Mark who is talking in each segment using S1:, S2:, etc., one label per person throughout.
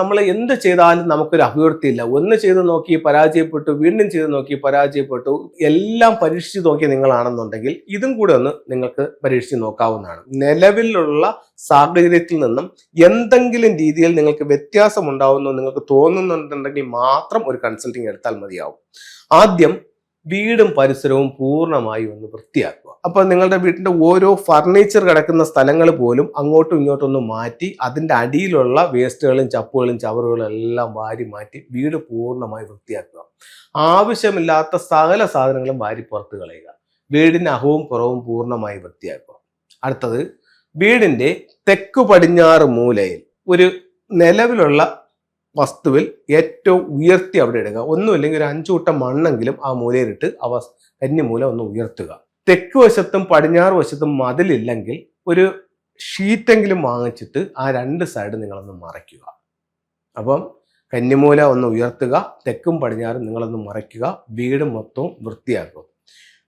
S1: നമ്മൾ എന്ത് ചെയ്താലും നമുക്കൊരു അഭിവൃദ്ധിയില്ല. ഒന്ന് ചെയ്ത് നോക്കി പരാജയപ്പെട്ടു, വീണ്ടും ചെയ്ത് നോക്കി പരാജയപ്പെട്ടു, എല്ലാം പരീക്ഷിച്ച് നോക്കി നിങ്ങളാണെന്നുണ്ടെങ്കിൽ ഇതും കൂടെ ഒന്ന് നിങ്ങൾക്ക് പരീക്ഷിച്ച് നോക്കാവുന്നതാണ്. നിലവിലുള്ള സാഹചര്യത്തിൽ നിന്നും എന്തെങ്കിലും രീതിയിൽ നിങ്ങൾക്ക് വ്യത്യാസം ഉണ്ടാവുന്നു നിങ്ങൾക്ക് തോന്നുന്നുണ്ടെങ്കിൽ മാത്രം ഒരു കൺസൾട്ടിങ് എടുത്താൽ മതിയാവും. ആദ്യം വീടും പരിസരവും പൂർണ്ണമായി ഒന്ന് വൃത്തിയാക്കുക. അപ്പൊ നിങ്ങളുടെ വീട്ടിന്റെ ഓരോ ഫർണിച്ചർ കിടക്കുന്ന സ്ഥലങ്ങൾ പോലും അങ്ങോട്ടും ഇങ്ങോട്ടും ഒന്ന് മാറ്റി അതിന്റെ അടിയിലുള്ള വേസ്റ്റുകളും ചപ്പുകളും ചവറുകളും എല്ലാം വാരി മാറ്റി വീട് പൂർണ്ണമായി വൃത്തിയാക്കുക. ആവശ്യമില്ലാത്ത സകല സാധനങ്ങളും വാരി പുറത്ത് കളയുക. വീടിന്റെ അഹവും പുറവും പൂർണ്ണമായി വൃത്തിയാക്കുക. അടുത്തത്, വീടിന്റെ തെക്കു പടിഞ്ഞാറ് മൂലയിൽ ഒരു നിലവിലുള്ള വസ്തുവിൽ ഏറ്റവും ഉയർത്തി അവിടെ ഇടുക. ഒന്നുമില്ലെങ്കിൽ ഒരു 5 കൂട്ടം മണ്ണെങ്കിലും ആ മൂലയിലിട്ട് കന്നിമൂല ഒന്ന് ഉയർത്തുക. തെക്ക് വശത്തും പടിഞ്ഞാറ് വശത്തും മതിലില്ലെങ്കിൽ ഒരു ഷീറ്റെങ്കിലും വാങ്ങിച്ചിട്ട് ആ 2 സൈഡ് നിങ്ങളൊന്ന് മറയ്ക്കുക. അപ്പം കന്നിമൂല ഒന്ന് ഉയർത്തുക, തെക്കും പടിഞ്ഞാറും നിങ്ങളൊന്ന് മറയ്ക്കുക. വീട് മൊത്തവും വൃത്തിയാക്കുക.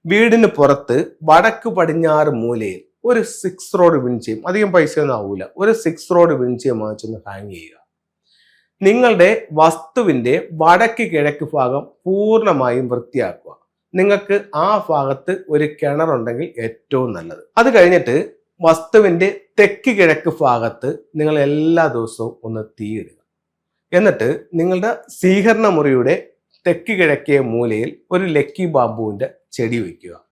S1: വീടിന് പുറത്ത് വടക്ക് പടിഞ്ഞാറ് മൂലയിൽ ഒരു 6 റോഡ് വിൻചയം, അധികം പൈസയൊന്നും ആവൂല, ഒരു 6 റോഡ് വിൻചയം വാങ്ങിച്ചൊന്ന് ഹാങ് ചെയ്യുക. നിങ്ങളുടെ വസ്തുവിന്റെ വടക്ക് കിഴക്ക് ഭാഗം പൂർണ്ണമായും വൃത്തിയാക്കുക. നിങ്ങൾക്ക് ആ ഭാഗത്ത് ഒരു കിണറുണ്ടെങ്കിൽ ഏറ്റവും നല്ലത്. അത് കഴിഞ്ഞിട്ട് വസ്തുവിന്റെ തെക്ക് കിഴക്ക് ഭാഗത്ത് നിങ്ങൾ എല്ലാ ദിവസവും ഒന്ന് തീയിടുക. എന്നിട്ട് നിങ്ങളുടെ സ്വീകരണ മുറിയുടെ തെക്ക് കിഴക്കേ മൂലയിൽ ഒരു ലക്കി ബാമ്പുവിന്റെ ചെടി വയ്ക്കുക.